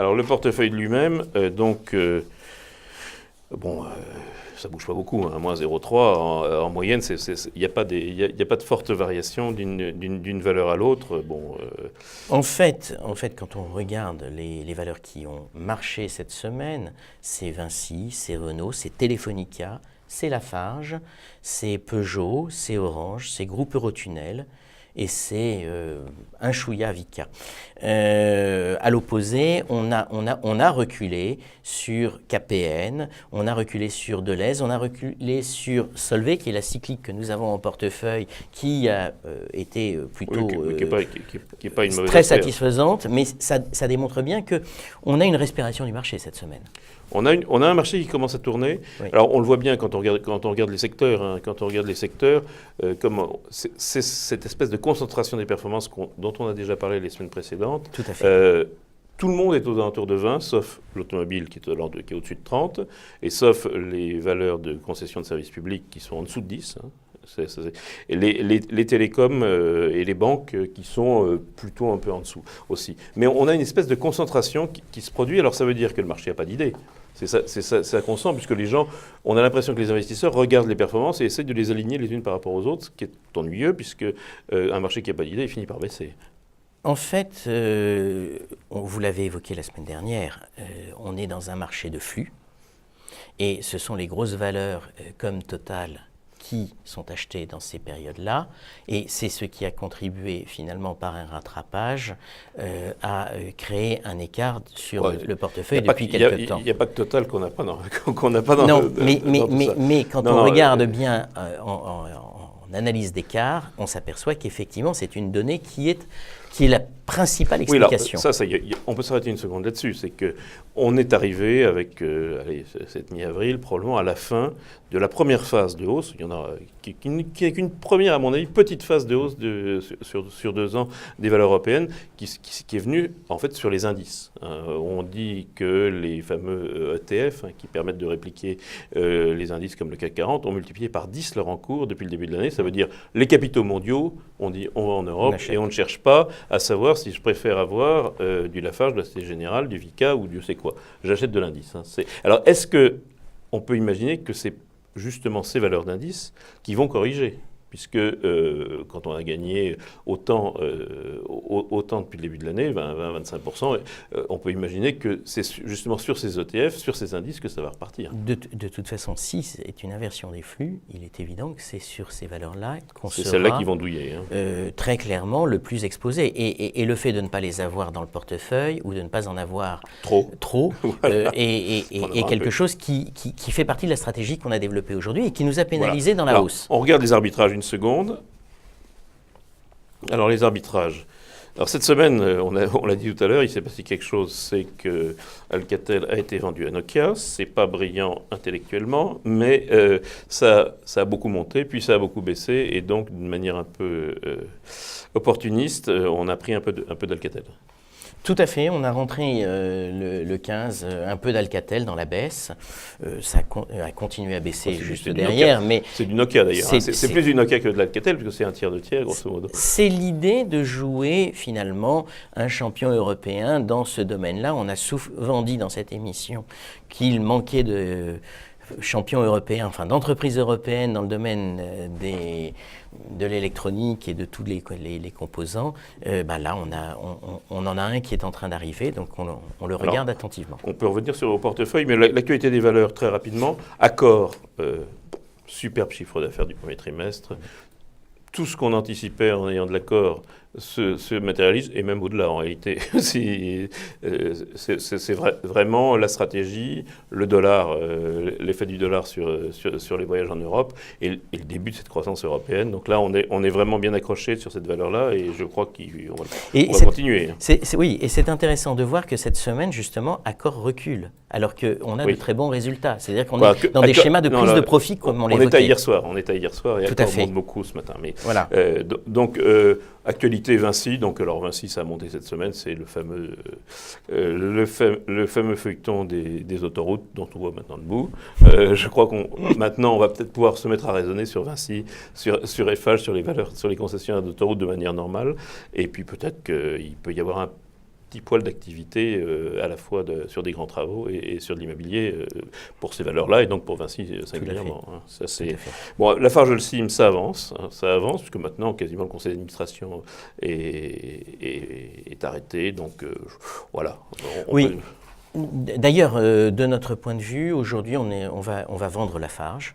Alors le portefeuille de lui-même, ça bouge pas beaucoup, hein, moins 0,3 en moyenne, il n'y a pas de forte variation d'une valeur à l'autre. En fait, quand on regarde les valeurs qui ont marché cette semaine, c'est Vinci, c'est Renault, c'est Telefonica, c'est Lafarge, c'est Peugeot, c'est Orange, c'est Groupe Eurotunnel et c'est un chouïa Vicat. À l'opposé, on a reculé sur KPN, on a reculé sur Deleuze, on a reculé sur Solvay, qui est la cyclique que nous avons en portefeuille, qui a été plutôt qui est pas une mauvaise très affaire. satisfaisante, mais ça démontre bien qu'on a une respiration du marché cette semaine. On a un marché qui commence à tourner. Oui. Alors on le voit bien quand on regarde les secteurs. Hein, quand on regarde les secteurs, c'est cette espèce de concentration des performances dont on a déjà parlé les semaines précédentes. Tout à fait. Tout le monde est aux alentours de 20, sauf l'automobile qui est au-dessus de 30, et sauf les valeurs de concession de services publics qui sont en dessous de 10. Hein. Et les télécoms et les banques qui sont plutôt un peu en dessous aussi. Mais on a une espèce de concentration qui se produit. Alors ça veut dire que le marché n'a pas d'idée. C'est ça qu'on sent, puisque les gens, on a l'impression que les investisseurs regardent les performances et essaient de les aligner les unes par rapport aux autres, ce qui est ennuyeux, puisque un marché qui n'a pas d'idée, il finit par baisser. En fait, vous l'avez évoqué la semaine dernière, on est dans un marché de flux, et ce sont les grosses valeurs comme Total qui sont achetées dans ces périodes-là, et c'est ce qui a contribué finalement par un rattrapage à créer un écart sur le portefeuille depuis quelques temps. Il n'y a pas que Total qu'on n'a pas dans non, mais quand on regarde bien en analyse d'écart, on s'aperçoit qu'effectivement c'est une donnée qui est la principale explication. Oui, alors, on peut s'arrêter une seconde là-dessus. C'est qu'on est arrivé avec cette mi-avril, probablement à la fin de la première phase de hausse. Il y en a qui n'est qu'une première, à mon avis, petite phase de hausse sur 2 ans des valeurs européennes qui est venue en fait sur les indices. On dit que les fameux ETF qui permettent de répliquer les indices comme le CAC 40 ont multiplié par 10 leur encours depuis le début de l'année. Ça veut dire les capitaux mondiaux, on dit on va en Europe et on ne cherche pas à savoir si je préfère avoir du Lafarge, de la Société Générale, du Vicat ou Dieu sait quoi. J'achète de l'indice. Hein. Alors, est-ce qu'on peut imaginer que c'est justement ces valeurs d'indice qui vont corriger ? Puisque quand on a gagné autant depuis le début de l'année, 20-25%, on peut imaginer que c'est justement sur ces ETF, sur ces indices que ça va repartir. De toute façon, si c'est une inversion des flux, il est évident que c'est sur ces valeurs-là qu'on sera... C'est celles-là qui vont douiller. Hein. Très clairement le plus exposé. Et le fait de ne pas les avoir dans le portefeuille ou de ne pas en avoir trop voilà. est quelque chose qui fait partie de la stratégie qu'on a développée aujourd'hui et qui nous a pénalisés dans la hausse. On regarde les arbitrages une seconde. Alors les arbitrages. Alors cette semaine, on l'a dit tout à l'heure, il s'est passé quelque chose, c'est que Alcatel a été vendu à Nokia. C'est pas brillant intellectuellement, mais ça a beaucoup monté, puis ça a beaucoup baissé, et donc d'une manière un peu opportuniste, on a pris un peu d'Alcatel. Tout à fait, on a rentré le 15, un peu d'Alcatel dans la baisse. Ça a continué à baisser juste derrière. Mais c'est du Nokia d'ailleurs. C'est plus du Nokia que de l'Alcatel, puisque c'est un tiers de tiers, grosso modo. C'est l'idée de jouer finalement un champion européen dans ce domaine-là. On a souvent dit dans cette émission qu'il manquait de champions européens, enfin d'entreprises européennes dans le domaine de l'électronique et de tous les composants. Là, on en a un qui est en train d'arriver, donc on le regarde attentivement. On peut revenir sur vos portefeuilles, mais l'actualité des valeurs, très rapidement. Accor, superbe chiffre d'affaires du premier trimestre. Tout ce qu'on anticipait en ayant de l'accord se matérialise, et même au-delà en réalité. C'est vraiment la stratégie, le dollar, l'effet du dollar sur les voyages en Europe et le début de cette croissance européenne. Donc là, on est vraiment bien accroché sur cette valeur-là et je crois qu'on va continuer. Oui, et c'est intéressant de voir que cette semaine, justement, Accor recule, alors qu'on a de très bons résultats. C'est-à-dire qu'on est dans des schémas de prise de profit comme on l'évoquait. On était hier soir et Accor monte beaucoup ce matin. Mais, voilà. Actualité Vinci, alors Vinci ça a monté cette semaine, c'est le fameux feuilleton des autoroutes dont on voit maintenant le bout. Je crois maintenant on va peut-être pouvoir se mettre à raisonner sur Vinci, sur Eiffage, sur les valeurs, sur les concessionnaires d'autoroutes de manière normale, et puis peut-être qu'il peut y avoir petit poil d'activité à la fois sur des grands travaux et sur de l'immobilier pour ces valeurs-là, et donc pour Vinci singulièrement. Hein. Ça, bon, Lafarge-Holcim, ça avance, puisque maintenant, quasiment, le conseil d'administration est arrêté, donc voilà. Oui. D'ailleurs, de notre point de vue, aujourd'hui, on va vendre Lafarge.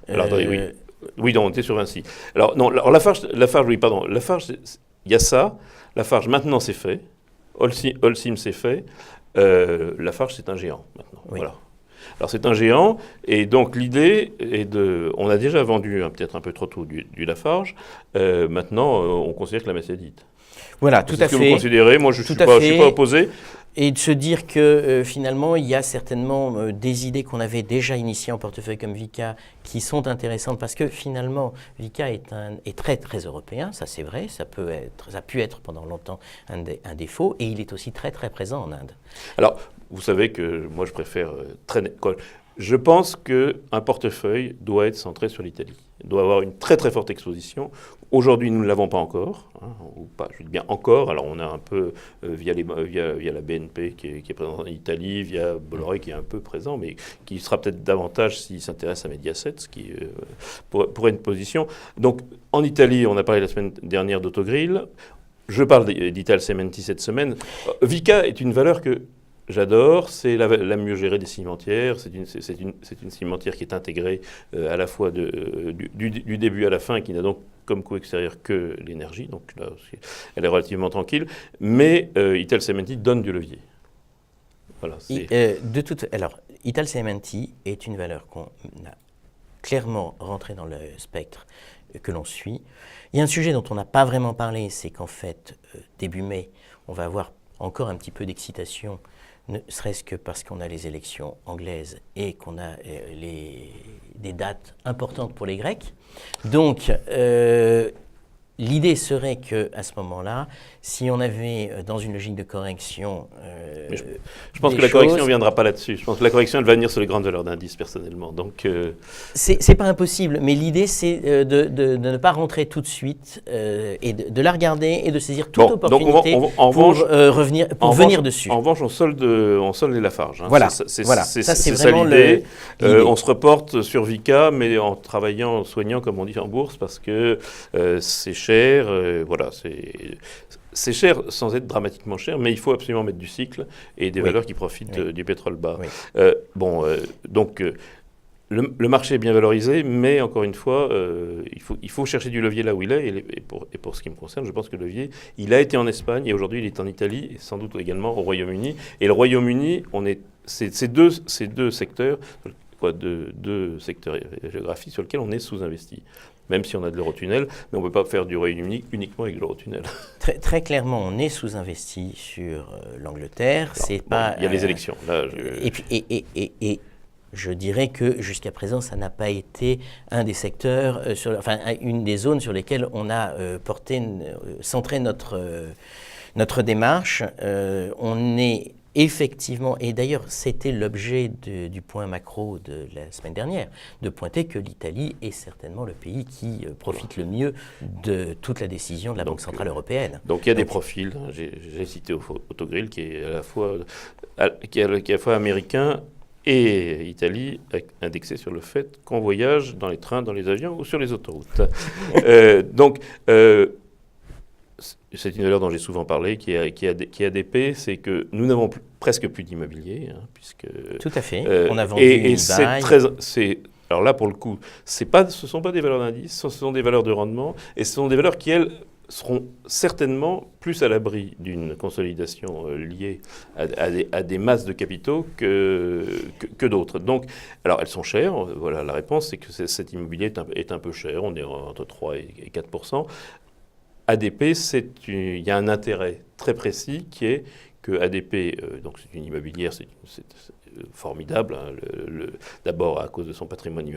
Alors, attendez, oui. Oui, donc on était sur Vinci. Alors Lafarge, oui, pardon. Lafarge, il y a ça. Lafarge, maintenant, c'est fait. Holcim, c'est fait. Lafarge, c'est un géant, maintenant. Oui. Voilà. Alors, c'est un géant, et donc l'idée est de... On a déjà vendu peut-être un peu trop tôt du Lafarge. Maintenant, on considère que la messe est dite. Voilà, tout à fait. C'est ce que vous considérez. Moi, je ne suis pas opposé. Et de se dire que finalement, il y a certainement des idées qu'on avait déjà initiées en portefeuille comme Vicat qui sont intéressantes parce que finalement, Vicat est très, très européen, ça c'est vrai, ça a pu être pendant longtemps un défaut, et il est aussi très, très présent en Inde. Alors, vous savez que moi je préfère je pense qu'un portefeuille doit être centré sur l'Italie. Il doit avoir une très très forte exposition. Aujourd'hui, nous ne l'avons pas encore, ou pas, je dis bien encore. Alors, on a un peu, via la BNP qui est présente en Italie, via Bolloré qui est un peu présent, mais qui sera peut-être davantage s'il s'intéresse à Mediaset, ce qui pourrait une position. Donc, en Italie, on a parlé la semaine dernière d'Autogrill. Je parle d'Italcementi cette semaine. Vicat est une valeur que j'adore, c'est la mieux gérée des cimentières. C'est une cimentière qui est intégrée à la fois du début à la fin, qui n'a donc comme coût extérieur que l'énergie. Donc là, elle est relativement tranquille. Mais Italcementi donne du levier. Voilà, alors, Italcementi est une valeur qu'on a clairement rentrée dans le spectre que l'on suit. Il y a un sujet dont on n'a pas vraiment parlé, c'est qu'en fait, début mai, on va avoir encore un petit peu d'excitation, ne serait-ce que parce qu'on a les élections anglaises et qu'on a des dates importantes pour les Grecs. Donc, l'idée serait qu'à ce moment-là, si on avait, dans une logique de correction... je pense que la correction ne viendra pas là-dessus. Je pense que la correction, elle va venir sur les grandes valeurs d'indice, personnellement. Donc, c'est pas impossible, mais l'idée, c'est de ne pas rentrer tout de suite et de la regarder et de saisir toute opportunité pour venir dessus. En revanche, on solde les Lafarge. Hein. Voilà, c'est vraiment l'idée. On se reporte sur Vicat, mais en travaillant, en soignant, comme on dit en bourse, parce que c'est cher, voilà, c'est cher sans être dramatiquement cher, mais il faut absolument mettre du cycle et des valeurs qui profitent du pétrole bas. Oui. Donc le marché est bien valorisé, mais encore une fois, il faut chercher du levier là où il est. Et pour ce qui me concerne, je pense que le levier, il a été en Espagne et aujourd'hui il est en Italie et sans doute également au Royaume-Uni. Et le Royaume-Uni, c'est deux secteurs, deux secteurs géographiques sur lesquels on est sous-investi. Même si on a de l'Eurotunnel, mais on ne peut pas faire du Royaume-Uni uniquement avec l'Eurotunnel. Très, très clairement, on est sous-investi sur l'Angleterre. Il y a les élections. Là, et je dirais que jusqu'à présent, ça n'a pas été un des secteurs, une des zones sur lesquelles on a centré notre démarche. On est effectivement, et d'ailleurs c'était l'objet du point macro de la semaine dernière, de pointer que l'Italie est certainement le pays qui profite le mieux de toute la décision de la Banque Centrale Européenne. Donc il y a des profils, j'ai cité Autogrill qui est à la fois américain et Italie, indexé sur le fait qu'on voyage dans les trains, dans les avions ou sur les autoroutes. C'est une valeur dont j'ai souvent parlé, qui est ADP, c'est que nous n'avons presque plus d'immobilier, puisque... Tout à fait, on a vendu alors là, pour le coup, ce ne sont pas des valeurs d'indice, ce sont des valeurs de rendement, et ce sont des valeurs qui, elles, seront certainement plus à l'abri d'une consolidation liée à des masses de capitaux que d'autres. Donc, alors elles sont chères, voilà, la réponse, c'est que cet immobilier est un peu cher, on est entre 3 et 4%. ADP, il y a un intérêt très précis qui est que ADP, donc c'est une immobilière, c'est formidable, d'abord à cause de son patrimoine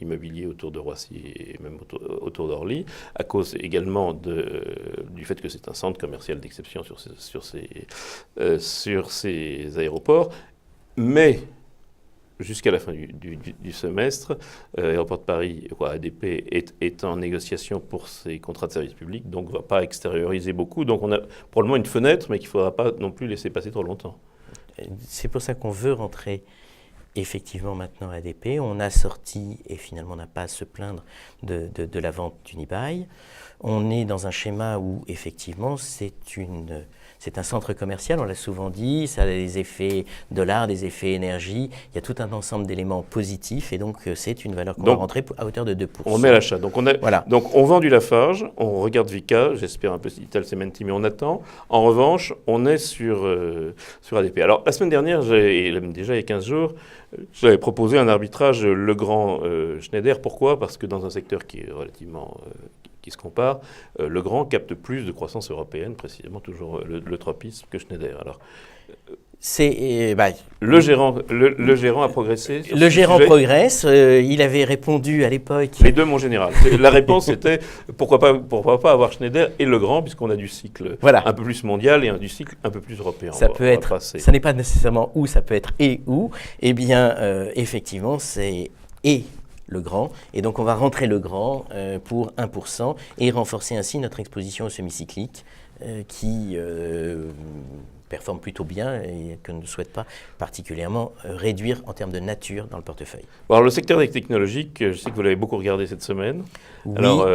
immobilier autour de Roissy et même autour d'Orly, à cause également du fait que c'est un centre commercial d'exception sur ces aéroports, mais jusqu'à la fin du semestre. Aéroport de Paris, ADP est en négociation pour ses contrats de service public, donc ne va pas extérioriser beaucoup. Donc on a probablement une fenêtre, mais qu'il ne faudra pas non plus laisser passer trop longtemps. C'est pour ça qu'on veut rentrer effectivement maintenant à ADP. On a sorti, et finalement on n'a pas à se plaindre de la vente d'Unibail. On est dans un schéma où effectivement c'est un centre commercial, on l'a souvent dit, ça a des effets dollars, des effets énergie, il y a tout un ensemble d'éléments positifs et donc c'est une valeur qu'on va rentrer à hauteur de 2%. On met à l'achat. Donc on vend du Lafarge, on regarde Vicat, j'espère un peu Italcementi, mais on attend. En revanche, on est sur ADP. Alors la semaine dernière, déjà il y a 15 jours, j'avais proposé un arbitrage Legrand-Schneider. Pourquoi ? Parce que dans un secteur qui est relativement... qui se compare, Legrand capte plus de croissance européenne, précisément toujours le tropisme, que Schneider. Alors, le gérant a progressé. Le gérant progresse. Il avait répondu à l'époque. Les deux, mon général. La réponse était pourquoi pas avoir Schneider et Legrand, puisqu'on a du cycle un peu plus mondial et du cycle un peu plus européen. Ça n'est pas nécessairement ou, ça peut être et ou. Eh bien, effectivement, c'est et Legrand. Et donc, on va rentrer Legrand pour 1% et renforcer ainsi notre exposition au semi-cyclique qui performe plutôt bien et que ne souhaite pas particulièrement réduire en termes de nature dans le portefeuille. Bon, alors, le secteur des technologiques, je sais que vous l'avez beaucoup regardé cette semaine. Oui. Alors,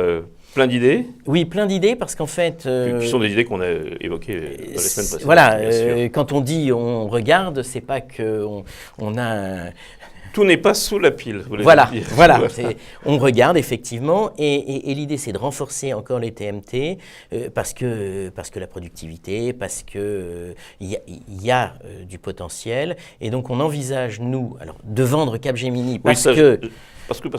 plein d'idées ? Oui, plein d'idées parce qu'en fait... qui sont des idées qu'on a évoquées dans les semaines précédentes. Voilà, quand on dit on regarde, c'est pas qu'on a... Tout n'est pas sous la pile. Voilà. On regarde effectivement et l'idée c'est de renforcer encore les TMT parce que la productivité, parce que il y a du potentiel et donc on envisage de vendre Capgemini parce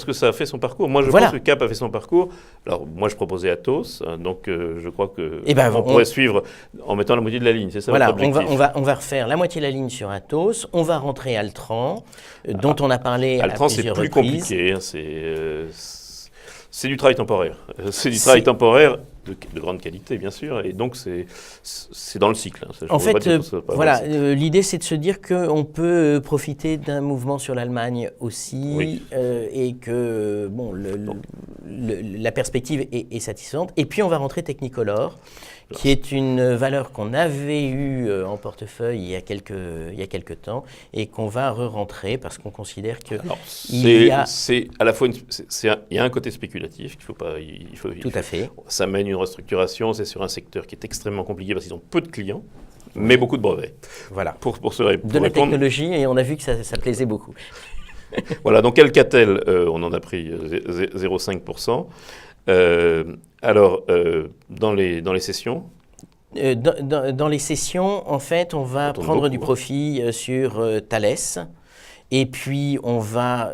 que ça a fait son parcours. Moi, je pense que Cap a fait son parcours. Alors, moi, je proposais Atos, donc je crois qu'on pourrait suivre en mettant la moitié de la ligne. C'est ça votre objectif. On va refaire la moitié de la ligne sur Atos. On va rentrer Altran, dont on a parlé à plusieurs reprises. Altran, c'est plus compliqué. C'est du travail temporaire. C'est du travail temporaire de grande qualité, bien sûr, et donc c'est dans le cycle. En fait, l'idée c'est de se dire qu'on peut profiter d'un mouvement sur l'Allemagne aussi, et que la perspective est satisfaisante. Et puis on va rentrer Technicolor, qui est une valeur qu'on avait eue en portefeuille il y a quelques temps et qu'on va re-rentrer parce qu'on considère que il y a un côté spéculatif qu'il faut tout à fait. Ça mène une restructuration, c'est sur un secteur qui est extrêmement compliqué parce qu'ils ont peu de clients, mais beaucoup de brevets. Voilà. Pour la technologie et on a vu que ça plaisait beaucoup. Voilà, donc Alcatel, on en a pris 0,5%. Dans les sessions dans les sessions, en fait, on va prendre du profit sur Thales. Et puis, on va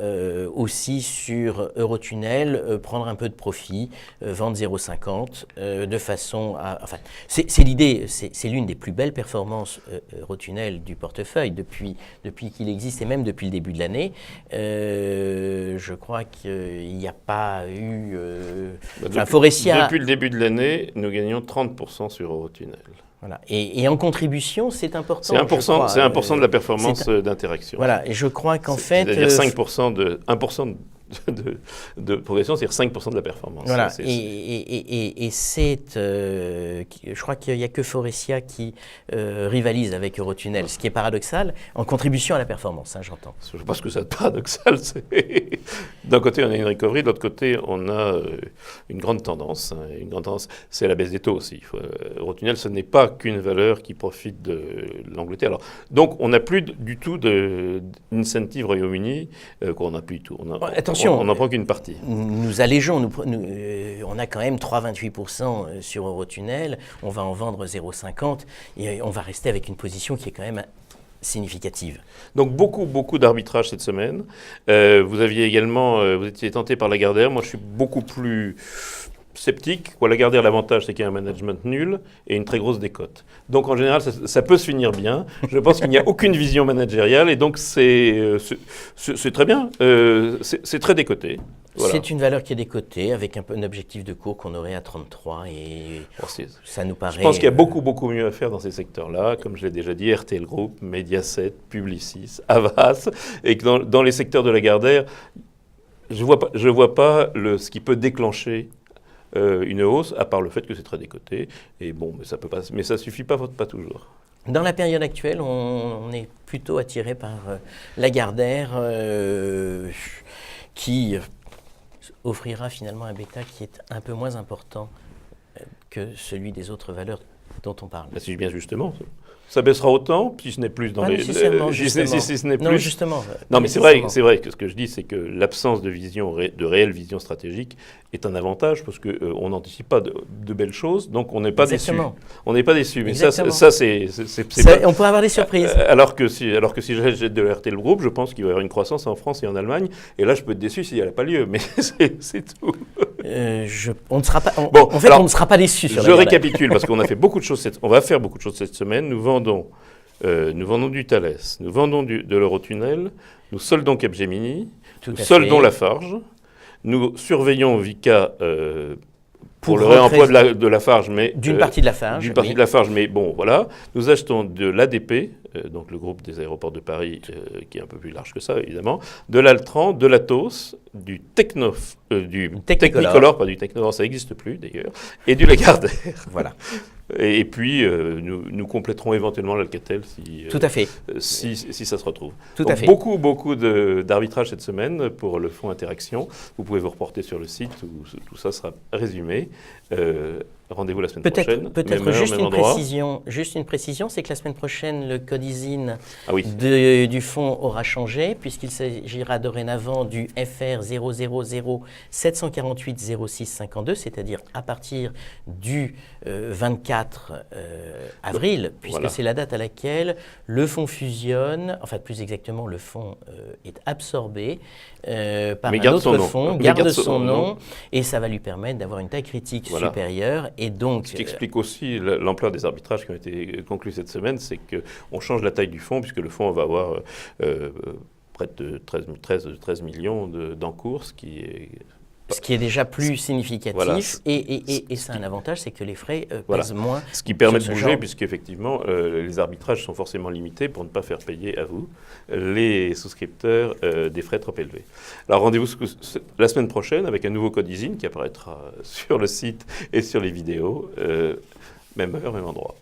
aussi sur Eurotunnel prendre un peu de profit, vendre 0,50 de façon à... Enfin, c'est l'idée, c'est l'une des plus belles performances Eurotunnel du portefeuille depuis qu'il existe et même depuis le début de l'année. Je crois qu'il n'y a pas eu... Forestia... Depuis le début de l'année, nous gagnons 30% sur Eurotunnel. Voilà. Et en contribution, c'est important. C'est 1% de la performance d'Interaction. Voilà, et je crois qu'en fait... C'est-à-dire 1% de progression, c'est-à-dire 5% de la performance. Voilà, et je crois qu'il n'y a que Forestia qui rivalise avec Eurotunnel, ce qui est paradoxal, en contribution à la performance, j'entends. Je pense que c'est paradoxal. D'un côté, on a une recovery, de l'autre côté, on a une grande tendance. Une grande tendance, c'est la baisse des taux aussi. Eurotunnel, ce n'est pas qu'une valeur qui profite de l'Angleterre. Alors, donc, on n'a plus du tout d'incentive Royaume-Uni, qu'on n'a plus du tout. Attention, on n'en prend qu'une partie. Nous allégeons, on a quand même 3,28% sur Eurotunnel, on va en vendre 0,50 et on va rester avec une position qui est quand même significative. Donc beaucoup d'arbitrage cette semaine. Vous aviez également, vous étiez tenté par Lagardère. Moi, je suis beaucoup plus sceptiques. Lagardère, l'avantage, c'est qu'il y a un management nul et une très grosse décote. Donc, en général, ça peut se finir bien. Je pense qu'il n'y a aucune vision managériale et donc c'est très bien. C'est très décoté. Voilà. C'est une valeur qui est décotée avec un objectif de cours qu'on aurait à 33 et ça nous paraît... Je pense qu'il y a beaucoup mieux à faire dans ces secteurs-là, comme je l'ai déjà dit, RTL Group, Mediaset, Publicis, Havas, et que dans les secteurs de Lagardère, je vois pas ce qui peut déclencher une hausse, à part le fait que c'est très décoté. Et bon, mais ça suffit pas toujours. Dans la période actuelle, on est plutôt attiré par Lagardère qui offrira finalement un bêta qui est un peu moins important que celui des autres valeurs dont on parle. Si bien justement, ça baissera autant, si ce n'est plus dans si ce n'est plus. Non, justement. Non, mais c'est vrai que ce que je dis, c'est que l'absence de réelle vision stratégique est un avantage parce qu'on n'anticipe pas de belles choses, donc on n'est pas déçu. On n'est pas déçu. Mais exactement. ça c'est on pourrait avoir des surprises. Alors que si j'achète de RTL Group, je pense qu'il va y avoir une croissance en France et en Allemagne, et là je peux être déçu s'il n'y a pas lieu, mais c'est tout. On ne sera pas. On ne sera pas déçu. Je récapitule parce qu'on a fait beaucoup de choses. On va faire beaucoup de choses cette semaine. Nous vendons du Thales, nous vendons de l'Eurotunnel, nous soldons Capgemini, nous soldons Lafarge, nous surveillons Vicat pour le réemploi de Lafarge, mais d'une partie de Lafarge. D'une partie de Lafarge, mais bon, voilà. Nous achetons de l'ADP, donc le groupe des aéroports de Paris, qui est un peu plus large que ça, évidemment, de l'Altran, de l'Atos, du Technicolor, pas du Technor, ça n'existe plus d'ailleurs, et du Lagardère. Voilà. Et puis, nous compléterons éventuellement l'Alcatel tout à fait. Si ça se retrouve. Tout à fait. Beaucoup d'arbitrage cette semaine pour le fonds Interaction. Vous pouvez vous reporter sur le site où tout ça sera résumé. Rendez-vous la semaine prochaine. Peut-être juste une précision, c'est que la semaine prochaine, le code ISIN du fonds aura changé, puisqu'il s'agira dorénavant du FR 000 748 06 52, c'est-à-dire à partir du 24 avril, puisque c'est la date à laquelle le fonds fusionne, enfin plus exactement, le fonds est absorbé par un autre fonds, garde son nom, et ça va lui permettre d'avoir une taille critique supérieure. Et donc, ce qui explique aussi l'ampleur des arbitrages qui ont été conclus cette semaine, c'est qu'on change la taille du fonds, puisque le fonds va avoir près de 13 millions d'encours, ce qui est déjà plus significatif. Voilà. Et c'est un avantage, c'est que les frais pèsent moins. Ce qui permet de bouger, puisqu'effectivement, les arbitrages sont forcément limités pour ne pas faire payer à vous, les souscripteurs, des frais trop élevés. Alors rendez-vous la semaine prochaine avec un nouveau code ISIN qui apparaîtra sur le site et sur les vidéos. Même heure, même endroit.